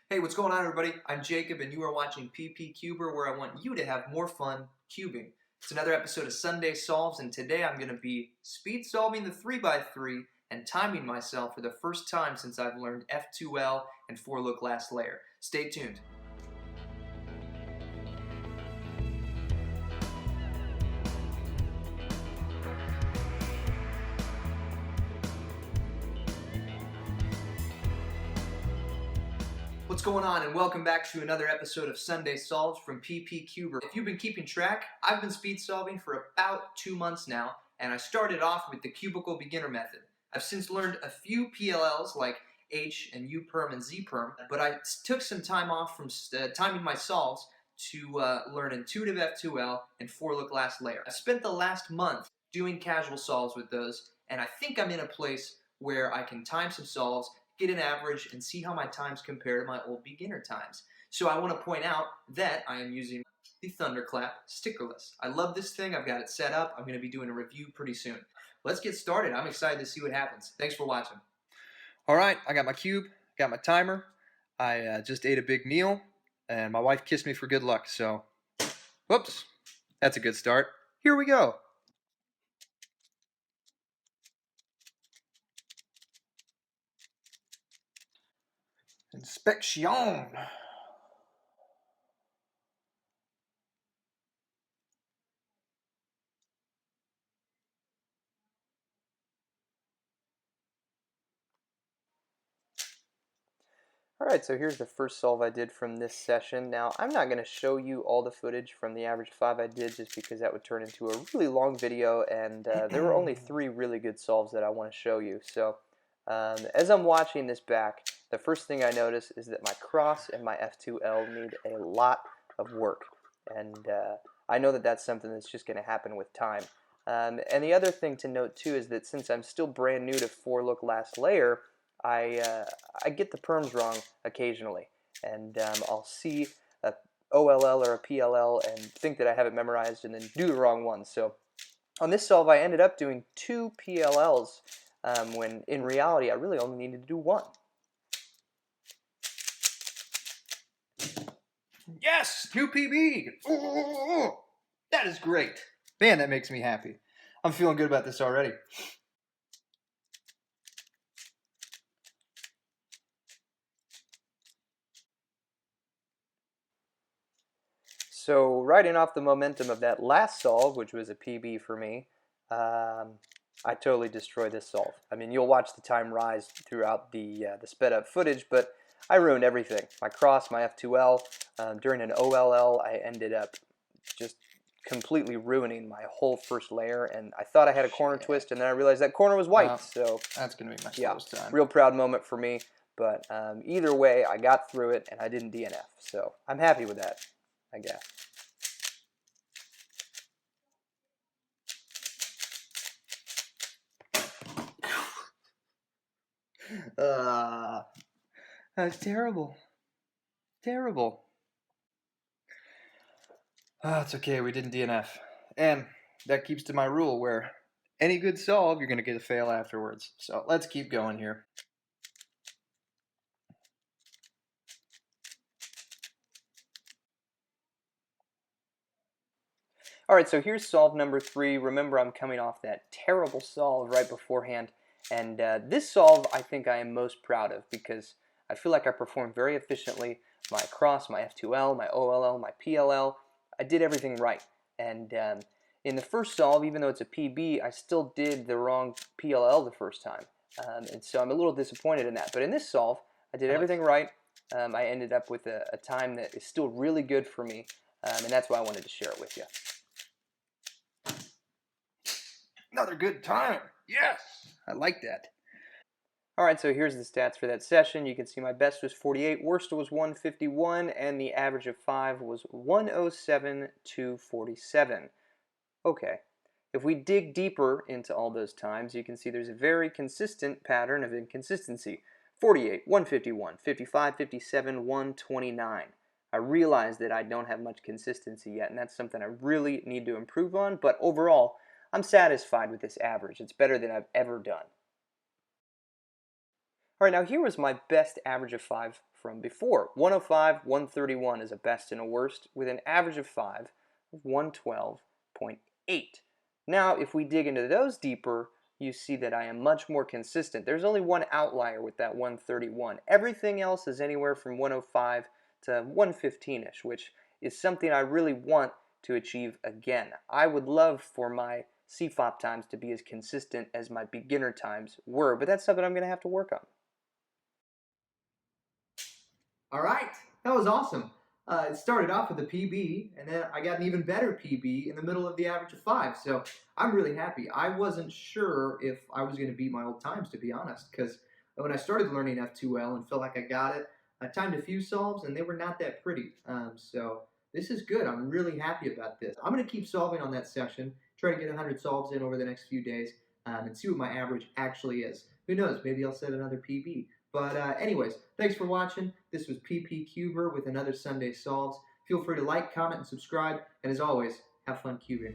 Hey, what's going on, everybody? I'm Jacob, and you are watching PP Cuber, where I want you to have more fun cubing. It's another episode of Sunday Solves, and today I'm going to be speed solving the 3x3 and timing myself for the first time since I've learned F2L and 4-look last layer. Stay tuned. What's going on, and welcome back to another episode of Sunday Solves from PP Cuber. If you've been keeping track, I've been speed solving for about 2 months now, and I started off with the cubical beginner method. I've since learned a few PLLs like H and U perm and Z perm, but I took some time off from timing my solves to learn intuitive F2L and 4-look last layer. I spent the last month doing casual solves with those, and I think I'm in a place where I can time some solves, get an average, and see how my times compare to my old beginner times. So I want to point out that I am using the Thunderclap stickerless. I love this thing. I've got it set up. I'm going to be doing a review pretty soon. Let's get started. I'm excited to see what happens. Thanks for watching. All right, I got my cube, got my timer. I just ate a big meal, and my wife kissed me for good luck, so whoops, that's a good start. Here we go. Inspection. Alright, so here's the first solve I did from this session. Now, I'm not going to show you all the footage from the average 5 I did just because that would turn into a really long video, and there were only 3 really good solves that I want to show you. So, as I'm watching this back, the first thing I notice is that my cross and my F2L need a lot of work. And I know that that's something that's just going to happen with time. And the other thing to note too is that since I'm still brand new to 4-look last layer, I get the perms wrong occasionally, and I'll see a OLL or a PLL and think that I have it memorized and then do the wrong one. So on this solve, I ended up doing 2 PLLs when in reality I really only needed to do 1. Yes, new PB. Ooh, that is great. Man, that makes me happy. I'm feeling good about this already. So riding off the momentum of that last solve, which was a PB for me, I totally destroyed this solve. I mean, you'll watch the time rise throughout the sped up footage, but I ruined everything. My cross, my F2L, during an OLL, I ended up just completely ruining my whole first layer, and I thought I had a corner twist, and then I realized that corner was white. So that's gonna be my slowest time. Real proud moment for me. But either way, I got through it, and I didn't DNF. So I'm happy with that, I guess. That's terrible. Terrible. It's okay, we didn't DNF. And that keeps to my rule where any good solve, you're going to get a fail afterwards. So let's keep going here. Alright, so here's solve number 3. Remember, I'm coming off that terrible solve right beforehand. And this solve I think I am most proud of because I feel like I performed very efficiently. My cross, my F2L, my OLL, my PLL, I did everything right. And in the first solve, even though it's a PB, I still did the wrong PLL the first time. And so I'm a little disappointed in that. But in this solve, I did everything right. I ended up with a time that is still really good for me. And that's why I wanted to share it with you. Another good time. Yes, I like that. Alright, so here's the stats for that session. You can see my best was 48, worst was 151, and the average of 5 was 107 to 47. Okay, if we dig deeper into all those times, you can see there's a very consistent pattern of inconsistency. 48, 151, 55, 57, 129. I realize that I don't have much consistency yet, and that's something I really need to improve on, but overall, I'm satisfied with this average. It's better than I've ever done. Alright, now here was my best average of 5 from before. 105, 131 is a best and a worst with an average of 5 of 112.8. Now, if we dig into those deeper, you see that I am much more consistent. There's only one outlier with that 131. Everything else is anywhere from 105 to 115-ish, which is something I really want to achieve again. I would love for my CFOP times to be as consistent as my beginner times were, but that's something I'm going to have to work on. All right, that was awesome. It started off with a PB, and then I got an even better PB in the middle of the average of 5. So I'm really happy. I wasn't sure if I was going to beat my old times, to be honest, because when I started learning F2L and felt like I got it, I timed a few solves, and they were not that pretty. So this is good. I'm really happy about this. I'm going to keep solving on that section, try to get 100 solves in over the next few days, and see what my average actually is. Who knows? Maybe I'll set another PB. But anyways, thanks for watching. This was PP Cuber with another Sunday Solves. Feel free to like, comment, and subscribe. And as always, have fun cubing.